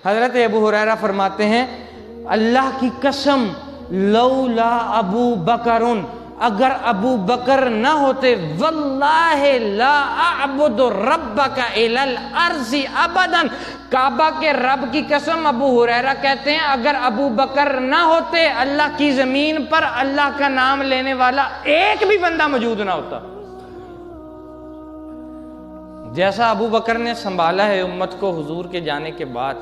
حضرت ابو ہریرہ فرماتے ہیں اللہ کی قسم لولا ابو بکرن، اگر ابو بکر نہ ہوتے واللہ لا اعبد ربک الی الارض ابدا، کعبہ کے رب کی قسم ابو ہریرہ کہتے ہیں اگر ابو بکر نہ ہوتے اللہ کی زمین پر اللہ کا نام لینے والا ایک بھی بندہ موجود نہ ہوتا۔ جیسا ابو بکر نے سنبھالا ہے امت کو حضور کے جانے کے بعد،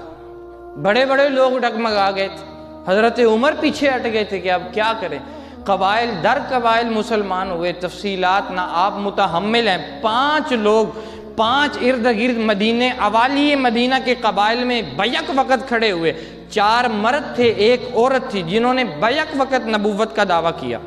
بڑے بڑے لوگ ڈگمگا گئے تھے، حضرت عمر پیچھے ہٹ گئے تھے کہ اب کیا کریں، قبائل در قبائل مسلمان ہوئے، تفصیلات نہ آپ متحمل ہیں۔ 5 لوگ 5 ارد گرد مدینے اوالی مدینہ کے قبائل میں بیک وقت کھڑے ہوئے، 4 مرد تھے 1 عورت تھی جنہوں نے بیک وقت نبوت کا دعویٰ کیا۔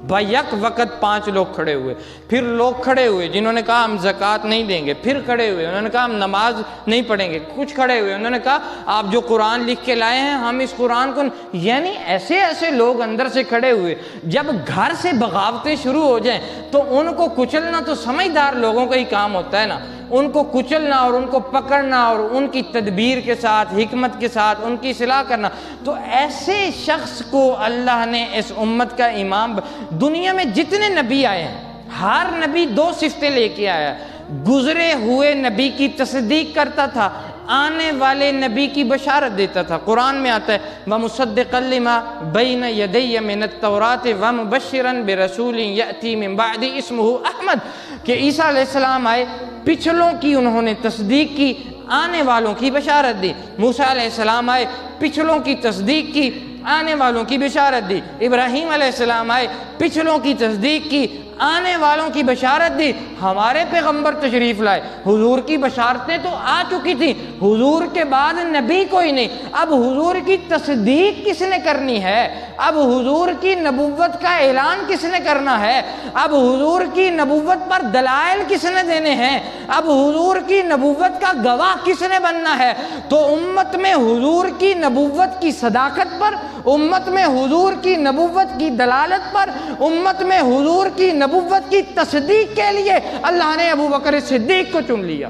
بیک وقت 5 لوگ کھڑے ہوئے، پھر لوگ کھڑے ہوئے جنہوں نے کہا ہم زکوٰۃ نہیں دیں گے، پھر کھڑے ہوئے انہوں نے کہا ہم نماز نہیں پڑھیں گے، کچھ کھڑے ہوئے انہوں نے کہا آپ جو قرآن لکھ کے لائے ہیں ہم اس قرآن کو، یعنی ایسے ایسے لوگ اندر سے کھڑے ہوئے۔ جب گھر سے بغاوتیں شروع ہو جائیں تو ان کو کچلنا تو سمجھدار لوگوں کا ہی کام ہوتا ہے نا، ان کو کچلنا اور ان کو پکڑنا اور ان کی تدبیر کے ساتھ حکمت کے ساتھ ان کی اصلاح کرنا۔ تو ایسے شخص کو اللہ نے اس امت کا امام، دنیا میں جتنے نبی آئے ہیں ہر نبی 2 صفتیں لے کے آیا ہے، گزرے ہوئے نبی کی تصدیق کرتا تھا، آنے والے نبی کی بشارت دیتا تھا۔ قرآن میں آتا ہے وَمُصَدِّقًا لِمَا بَيْنَ يَدَيَّ مِنَ التَّوْرَاةِ وَمُبَشِّرًا بِرَسُولٍ يَأْتِي مِن بَعْدِهِ اسْمُهُ احمد، کہ عیسیٰ علیہ السلام آئے، پچھلوں کی انہوں نے تصدیق کی، آنے والوں کی بشارت دی۔ موسیٰ علیہ السلام آئے، پچھلوں کی تصدیق کی، آنے والوں کی بشارت دی۔ ابراہیم علیہ السلام آئے، پچھلوں کی تصدیق کی، آنے والوں کی بشارت دی۔ ہمارے پیغمبر تشریف لائے، حضور کی بشارتیں تو آ چکی تھیں، حضور کے بعد نبی کوئی نہیں، اب حضور کی تصدیق کس نے کرنی ہے، اب حضور کی نبوت کا اعلان کس نے کرنا ہے، اب حضور کی نبوت پر دلائل کس نے دینے ہیں، اب حضور کی نبوت کا گواہ کس نے بننا ہے۔ تو امت میں حضور کی نبوت کی صداقت پر، امت میں حضور کی نبوت کی دلالت پر، امت میں حضور کی نبوت کی تصدیق کے لیے اللہ نے ابو بکر صدیق کو چن لیا۔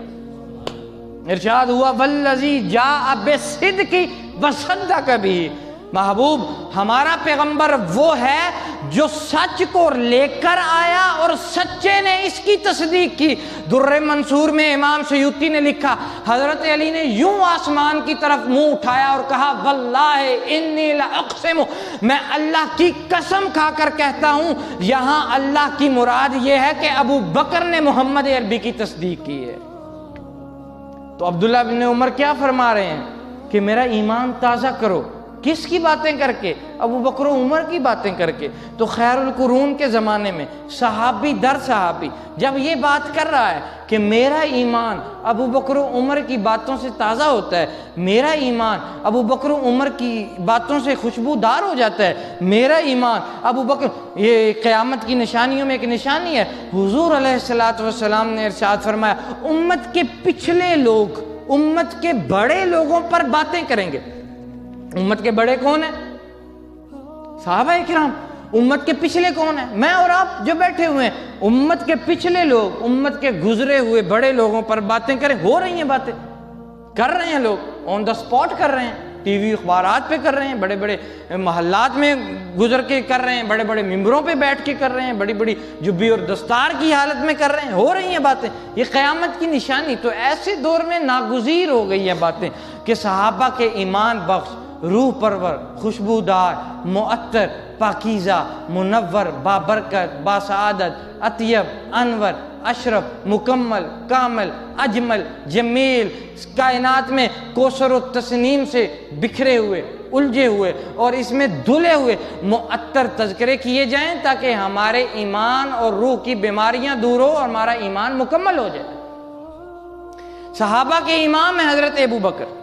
ارشاد ہوا والذی جاء بالصدق وصدق بہ، محبوب ہمارا پیغمبر وہ ہے جو سچ کو لے کر آیا اور سچے نے اس کی تصدیق کی۔ در منصور میں امام سیوطی نے لکھا حضرت علی نے یوں آسمان کی طرف منہ اٹھایا اور کہا واللہ انی لاقسم، میں اللہ کی قسم کھا کر کہتا ہوں یہاں اللہ کی مراد یہ ہے کہ ابو بکر نے محمد عربی کی تصدیق کی ہے۔ تو عبداللہ بن عمر کیا فرما رہے ہیں کہ میرا ایمان تازہ کرو، کس کی باتیں کر کے؟ ابو بکر و عمر کی باتیں کر کے۔ تو خیر القرون کے زمانے میں صحابی در صحابی جب یہ بات کر رہا ہے کہ میرا ایمان ابو بکر و عمر کی باتوں سے تازہ ہوتا ہے، میرا ایمان ابو بکر و عمر کی باتوں سے خوشبودار ہو جاتا ہے، میرا ایمان ابو بکر، یہ قیامت کی نشانیوں میں ایک نشانی ہے۔ حضور علیہ السلام نے ارشاد فرمایا امت کے پچھلے لوگ امت کے بڑے لوگوں پر باتیں کریں گے۔ امت کے بڑے کون ہیں؟ صحابہ اکرام۔ امت کے پچھلے کون ہیں؟ میں اور آپ جو بیٹھے ہوئے ہیں۔ امت کے پچھلے لوگ امت کے گزرے ہوئے بڑے لوگوں پر باتیں کریں، ہو رہی ہیں باتیں، کر رہے ہیں لوگ، آن دا سپاٹ کر رہے ہیں، ٹی وی اخبارات پہ کر رہے ہیں، بڑے بڑے محلات میں گزر کے کر رہے ہیں، بڑے بڑے ممبروں پہ بیٹھ کے کر رہے ہیں، بڑی بڑی جبی اور دستار کی حالت میں کر رہے ہیں، ہو رہی ہیں باتیں، یہ قیامت کی نشانی۔ تو ایسے دور میں ناگزیر ہو گئی ہیں باتیں کہ صحابہ کے ایمان بخش، روح پرور، خوشبودار، معطر، پاکیزہ، منور، بابرکت، باسعادت، اطیب، انور، اشرف، مکمل، کامل، اجمل، جمیل، کائنات میں کوثر و تسنیم سے بکھرے ہوئے، الجھے ہوئے اور اس میں دھلے ہوئے معطر تذکرے کیے جائیں تاکہ ہمارے ایمان اور روح کی بیماریاں دور ہو اور ہمارا ایمان مکمل ہو جائے۔ صحابہ کے امام ہیں حضرت ابو بکر،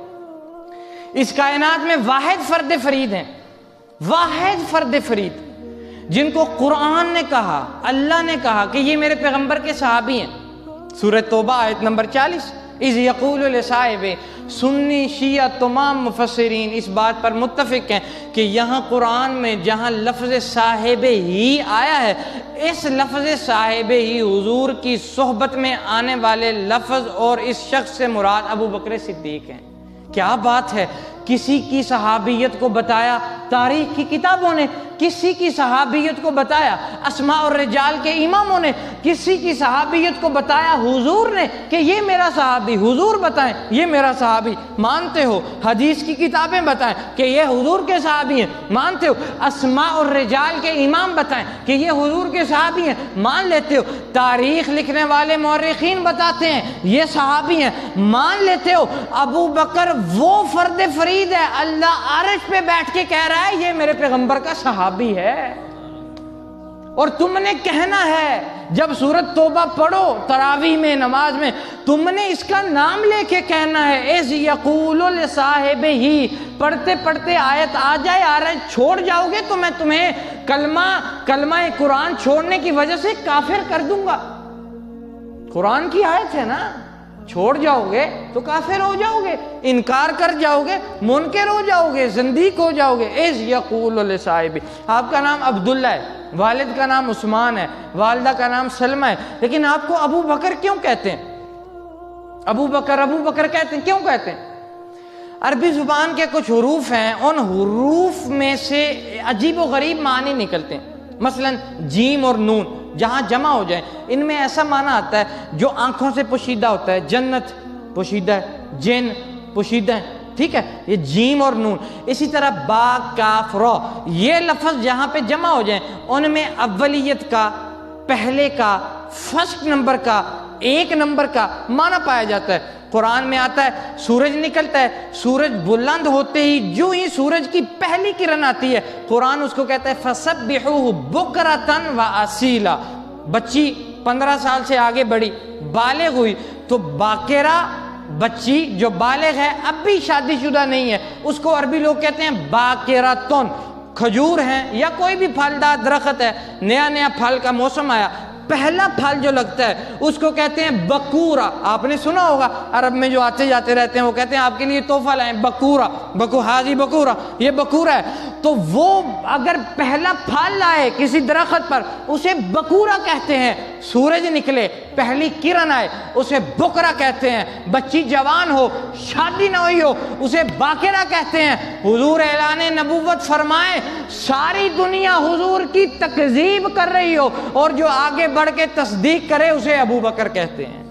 اس کائنات میں واحد فرد فرید ہیں، واحد فرد فرید جن کو قرآن نے کہا، اللہ نے کہا کہ یہ میرے پیغمبر کے صحابی ہیں۔ سورہ توبہ آیت نمبر 40 اذ یقول لصاحب، سنی شیعہ تمام مفسرین اس بات پر متفق ہیں کہ یہاں قرآن میں جہاں لفظ صاحب ہی آیا ہے، اس لفظ صاحب ہی حضور کی صحبت میں آنے والے لفظ اور اس شخص سے مراد ابو بکر صدیق ہیں۔ کیا بات ہے، کسی کی صحابیت کو بتایا تاریخ کی کتابوں نے، کسی کی صحابیت کو بتایا اسماء الرجال کے اماموں نے، کسی کی صحابیت کو بتایا حضور نے کہ یہ میرا صحابی، حضور بتائیں یہ میرا صحابی، مانتے ہو؟ حدیث کی کتابیں بتائیں کہ یہ حضور کے صحابی ہیں، مانتے ہو؟ اسماء الرجال کے امام بتائیں کہ یہ حضور کے صحابی ہیں، مان لیتے ہو؟ تاریخ لکھنے والے مورخین بتاتے ہیں یہ صحابی ہیں، مان لیتے ہو؟ ابو بکر وہ فرد فرید ہے، اللہ عرش پہ بیٹھ کے کہہ رہا ہے یہ میرے پیغمبر کا صحابی ہے، اور تم نے کہنا ہے جب سورۃ توبہ پڑھو تراویح میں، نماز میں، تم نے اس کا نام لے کے کہنا ہے، اذ یقول لصاحبہ، پڑھتے پڑھتے آیت آ جائے چھوڑ جاؤ گے تو میں تمہیں کلمہ قرآن چھوڑنے کی وجہ سے کافر کر دوں گا۔ قرآن کی آیت ہے نا، چھوڑ جاؤ گے تو کافر ہو جاؤ گے، انکار کر جاؤ گے، منکر ہو جاؤ گے، زندیق ہو جاؤ گے۔ اذ یقول لصاحبہ، آپ کا نام عبداللہ ہے، والد کا نام عثمان ہے، والدہ کا نام سلمہ ہے، لیکن آپ کو ابو بکر کیوں کہتے ہیں؟ ابو بکر کہتے ہیں، کیوں کہتے ہیں؟ عربی زبان کے کچھ حروف ہیں، ان حروف میں سے عجیب و غریب معنی نکلتے ہیں۔ مثلا جیم اور نون جہاں جمع ہو جائیں، ان میں ایسا معنی آتا ہے جو آنکھوں سے پوشیدہ ہوتا ہے، جنت پوشیدہ ہے، جن پوشیدہ ہے، ٹھیک ہے، یہ جیم اور نون۔ اسی طرح با کاف را، یہ لفظ جہاں پہ جمع ہو جائیں ان میں اولیت کا، پہلے کا، فرسٹ نمبر کا، ایک نمبر کا معنی پایا جاتا ہے۔ قرآن میں آتا ہے سورج نکلتا ہے، سورج بلند ہوتے ہی جو ہی سورج کی پہلی کرن آتی ہے قرآن اس کو کہتا ہے فَسَبِّحُوهُ بُكْرَةً وَأَصِيلًا۔ بچی 15 سال سے آگے بڑھی، بالغ ہوئی تو باکرہ بچی جو بالغ ہے اب بھی شادی شدہ نہیں ہے، اس کو عربی لوگ کہتے ہیں باکراتن۔ کھجور ہیں یا کوئی بھی پھلدار درخت ہے، نیا نیا پھل کا موسم آیا، پہلا پھل جو لگتا ہے اس کو کہتے ہیں بکورا۔ آپ نے سنا ہوگا عرب میں جو آتے جاتے رہتے ہیں وہ کہتے ہیں آپ کے لیے تحفہ لائیں، بکورا، حاضی بکورا، یہ بکورا ہے۔ تو وہ اگر پہلا پھل لائے کسی درخت پر اسے بکورا کہتے ہیں۔ سورج نکلے، پہلی کرن آئے اسے بکرا کہتے ہیں۔ بچی جوان ہو، شادی نہ ہوئی ہو، اسے باکرہ کہتے ہیں۔ حضور اعلان نبوت فرمائے ساری دنیا حضور کی تکذیب کر رہی ہو اور جو آگے بڑھ کے تصدیق کرے اسے ابو بکر کہتے ہیں،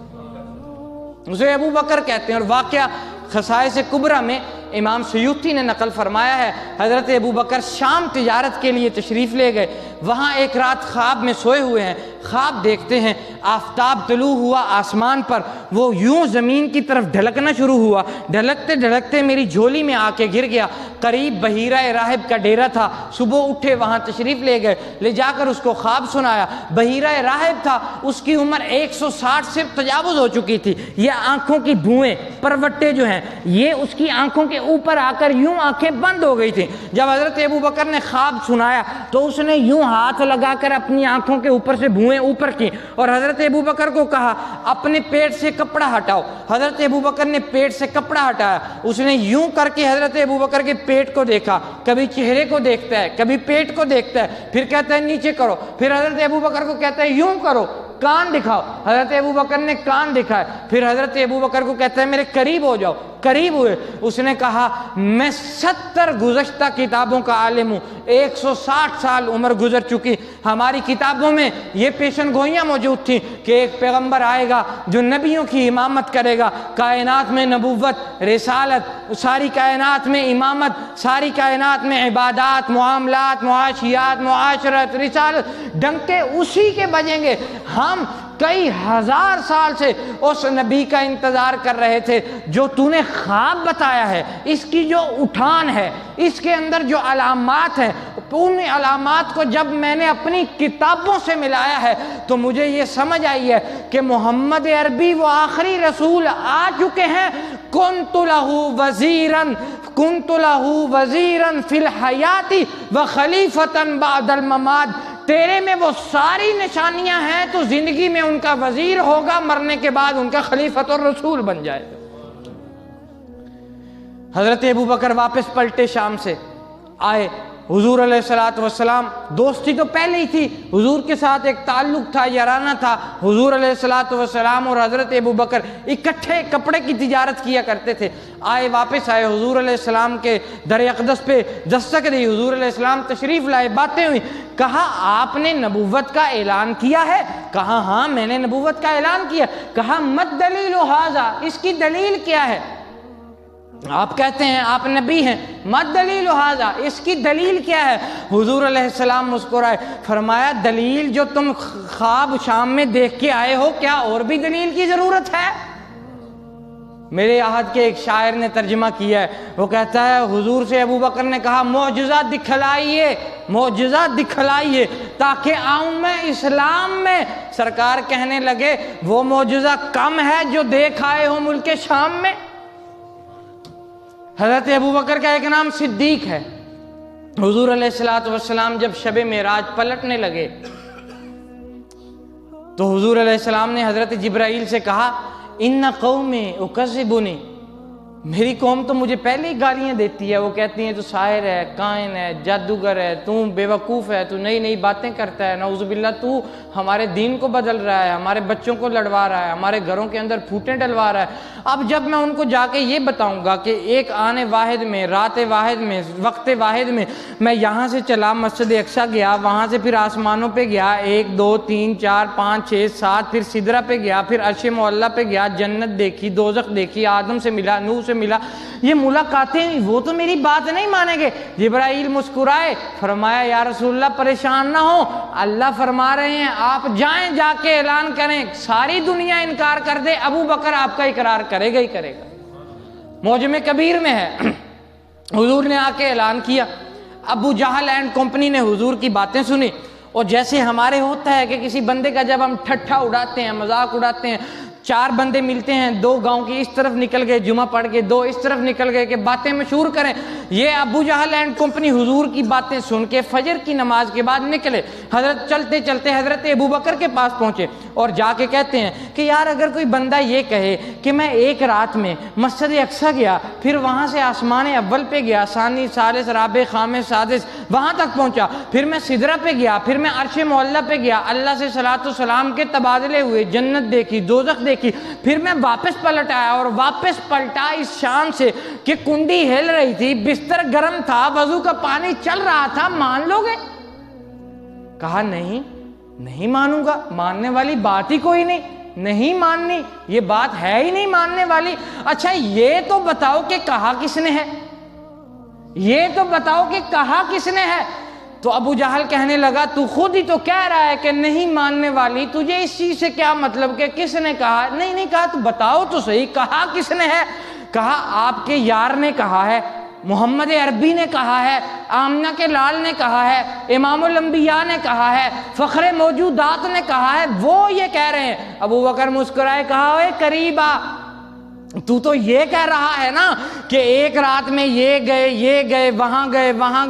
اسے ابو بکر کہتے ہیں۔ اور واقعہ خصائص کبریٰ میں امام سیوطی نے نقل فرمایا ہے، حضرت ابو بکر شام تجارت کے لیے تشریف لے گئے، وہاں ایک رات خواب میں سوئے ہوئے ہیں، خواب دیکھتے ہیں آفتاب طلوع ہوا آسمان پر، وہ یوں زمین کی طرف ڈھلکنا شروع ہوا، ڈھلکتے ڈھلکتے میری جھولی میں آ کے گر گیا۔ قریب بحیرہ راہب کا ڈیرا تھا، صبح اٹھے وہاں تشریف لے گئے، لے جا کر اس کو خواب سنایا۔ بحیرہ راہب تھا، اس کی عمر 160 سے تجاوز ہو چکی تھی، یہ آنکھوں کی بھوئیں پروٹے جو ہیں یہ اس کی آنکھوں کے اوپر آ کر یوں آنکھیں بند ہو گئی تھیں۔ جب حضرت ابو بکر نے خواب سنایا تو اس نے یوں ہاتھ لگا کر اپنی آنکھوں کے اوپر سے بھوئیں اوپر کی اور حضرت ابو بکر کو کہا اپنے پیٹ سے کپڑا ہٹاؤ۔ حضرت ابو بکر نے پیٹ سے کپڑا ہٹایا، اس نے یوں کر کے حضرت ابو بکر کے پیٹ کو دیکھا، کبھی چہرے کو دیکھتا ہے کبھی پیٹ کو دیکھتا ہے، پھر کہتا ہے نیچے کرو، پھر حضرت ابو بکر کو کہتا ہے یوں کرو، کان دکھاؤ۔ حضرت ابو بکر نے کان دکھائے، پھر حضرت ابو بکر کو کہتا ہے میرے قریب ہو جاؤ، قریب ہوئے۔ اس نے کہا میں 70 گزشتہ کتابوں کا عالم ہوں، 160 سال عمر گزر چکی، ہماری کتابوں میں یہ پیشن گوئیاں موجود تھیں کہ ایک پیغمبر آئے گا جو نبیوں کی امامت کرے گا، کائنات میں نبوت، رسالت، ساری کائنات میں امامت، ساری کائنات میں عبادات، معاملات، معاشیات، معاشرت، رسالت، ڈنکے اسی کے بجیں گے۔ ہم کئی ہزار سال سے اس نبی کا انتظار کر رہے تھے جو تو نے خواب بتایا ہے، اس کی جو اٹھان ہے، اس کے اندر جو علامات ہیں، ان علامات کو جب میں نے اپنی کتابوں سے ملایا ہے تو مجھے یہ سمجھ آئی ہے کہ محمد عربی وہ آخری رسول آ چکے ہیں۔ کنت لہ وزیراً فی الحیات وخلیفتاً بعد الممات۔ تیرے میں وہ ساری نشانیاں ہیں، تو زندگی میں ان کا وزیر ہوگا، مرنے کے بعد ان کا خلیفۃ اور رسول بن جائے گا۔ حضرت ابو بکر واپس پلٹے، شام سے آئے، حضور علیہ الصلوۃ والسلام، دوستی تو پہلے ہی تھی، حضور کے ساتھ ایک تعلق تھا، یارانہ تھا۔ حضور علیہ الصلوۃ والسلام اور حضرت ابوبکر اکٹھے کپڑے کی تجارت کیا کرتے تھے۔ واپس آئے، حضور علیہ السلام کے در اقدس پہ دستک دی، حضور علیہ السلام تشریف لائے، باتیں ہوئی، کہا آپ نے نبوت کا اعلان کیا ہے؟ کہا ہاں میں نے نبوت کا اعلان کیا۔ کہا مت دلیل ھذا، اس کی دلیل کیا ہے؟ آپ کہتے ہیں آپ نبی ہیں، مت دلیل ھذا، اس کی دلیل کیا ہے؟ حضور علیہ السلام مسکرائے، فرمایا دلیل جو تم خواب شام میں دیکھ کے آئے ہو، کیا اور بھی دلیل کی ضرورت ہے؟ میرے عہد کے ایک شاعر نے ترجمہ کیا ہے، وہ کہتا ہے حضور سے ابوبکر نے کہا معجزہ دکھلائیے، معجزہ دکھلائیے تاکہ آؤں میں اسلام میں۔ سرکار کہنے لگے وہ معجزہ کم ہے جو دیکھ آئے ہو ملک شام میں۔ حضرت ابوبکر کا ایک نام صدیق ہے۔ حضور علیہ السلام جب شب معراج پلٹنے لگے تو حضور علیہ السلام نے حضرت جبرائیل سے کہا ان قومی اکذبونی، میری قوم تو مجھے پہلے ہی گالیاں دیتی ہے، وہ کہتی ہیں تو ساحر ہے، کاہن ہے، جادوگر ہے، تو بے وقوف ہے، تو نئی نئی باتیں کرتا ہے، نعوذ باللہ تو ہمارے دین کو بدل رہا ہے، ہمارے بچوں کو لڑوا رہا ہے، ہمارے گھروں کے اندر پھوٹیں ڈلوا رہا ہے۔ اب جب میں ان کو جا کے یہ بتاؤں گا کہ ایک آنے واحد میں، رات واحد میں، وقت واحد میں یہاں سے چلا مسجد اقصیٰ گیا، وہاں سے پھر آسمانوں پہ گیا، 1 2 3 4 5 6 7، پھر سدرہ پہ گیا، پھر عرش معلیٰ پہ گیا، جنت دیکھی، دوزخ دیکھی، آدم سے ملا، نوح سے ملا، یہ ملاقاتیں، وہ تو میری بات نہیں مانیں گے۔ جبرائیل مسکرائے، فرمایا یا رسول اللہ پریشان نہ ہو، اللہ فرما رہے ہیں آپ جائیں، جا کے اعلان کریں، ساری دنیا انکار کر دے، ابو بکر آپ کا اقرار کرے گا ہی کرے گا۔ معجم کبیر میں ہے، حضور نے آ کے اعلان کیا، ابو جہل اینڈ کمپنی نے حضور کی باتیں سنی، اور جیسے ہمارے ہوتا ہے کہ کسی بندے کا جب ہم ٹھٹھا اڑاتے ہیں، مذاق اڑاتے ہیں، 4 بندے ملتے ہیں، 2 گاؤں کی اس طرف نکل گئے جمعہ پڑھ کے، 2 اس طرف نکل گئے کہ باتیں مشہور کریں، یہ ابو جہل اینڈ کمپنی حضور کی باتیں سن کے فجر کی نماز کے بعد نکلے، حضرت چلتے چلتے حضرت ابوبکر کے پاس پہنچے اور جا کے کہتے ہیں کہ یار اگر کوئی بندہ یہ کہے کہ میں ایک رات میں مسجد اقصیٰ گیا، پھر وہاں سے آسمان اول پہ گیا، ثانی ثالث رابع خامس سادس وہاں تک پہنچا، پھر میں سدرہ پہ گیا، پھر میں عرش معلیٰ پہ گیا، اللہ سے صلاۃ و سلام کے تبادلے ہوئے، جنت دیکھی، دوزخ دیکھی، پھر میں واپس پلٹ آیا، اور واپس پلٹا اس شان سے کہ کنڈی ہل رہی تھی، بستر گرم تھا، وضو کا پانی چل رہا تھا، مان لو گے؟ کہا نہیں مانوں گا، ماننے والی بات ہی کوئی نہیں ماننی، یہ بات ہے ہی نہیں ماننے والی۔ اچھا یہ تو بتاؤ کہ کہا کس نے ہے، یہ تو بتاؤ کہ کہا کس نے ہے؟ تو ابو جہل کہنے لگا تو خود ہی تو کہہ رہا ہے کہ نہیں ماننے والی، تجھے اس چیز سے کیا مطلب کہ کس نے کہا؟ نہیں کہا، تو بتاؤ تو صحیح کہا کس نے ہے؟ کہا آپ کے یار نے کہا ہے، محمد عربی نے کہا ہے، آمنہ کے لال نے کہا ہے، امام الانبیاء نے کہا ہے، فخر موجودات نے کہا ہے، وہ یہ کہہ رہے ہیں۔ ابو بکر مسکرائے، کہا اے قریبا، تو یہ کہہ رہا ہے نا کہ ایک رات میں یہ گئے، وہاں گئے، وہاں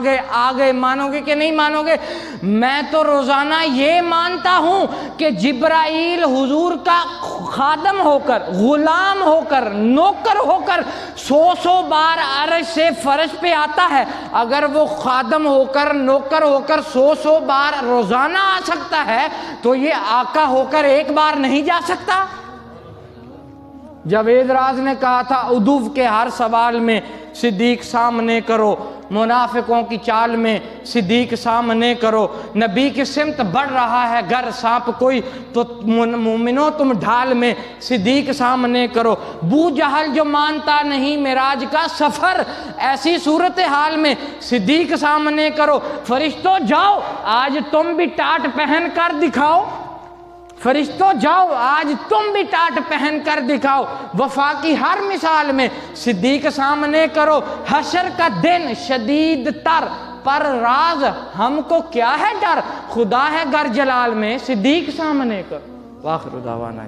گئے، آ گئے، مانو گے کہ نہیں مانو گے؟ میں تو روزانہ یہ مانتا ہوں کہ جبرائیل حضور کا خادم ہو کر، غلام ہو کر، نوکر ہو کر 100 بار عرش سے فرش پہ آتا ہے۔ اگر وہ خادم ہو کر، نوکر ہو کر 100 بار روزانہ آ سکتا ہے تو یہ آقا ہو کر ایک بار نہیں جا سکتا؟ جاوید راز نے کہا تھا ادوف کے ہر سوال میں صدیق سامنے کرو، منافقوں کی چال میں صدیق سامنے کرو، نبی کی سمت بڑھ رہا ہے گر سانپ کوئی تو مومنوں تم ڈھال میں صدیق سامنے کرو۔ بو جہل جو مانتا نہیں معراج کا سفر، ایسی صورتحال میں صدیق سامنے کرو۔ فرشتوں جاؤ آج تم بھی ٹاٹ پہن کر دکھاؤ، فرشتوں جاؤ آج تم بھی ٹاٹ پہن کر دکھاؤ، وفا کی ہر مثال میں صدیق سامنے کرو۔ حشر کا دن شدید تر پر راز ہم کو کیا ہے ڈر، خدا ہے گر جلال میں صدیق سامنے کرو۔ وآخر دعوانا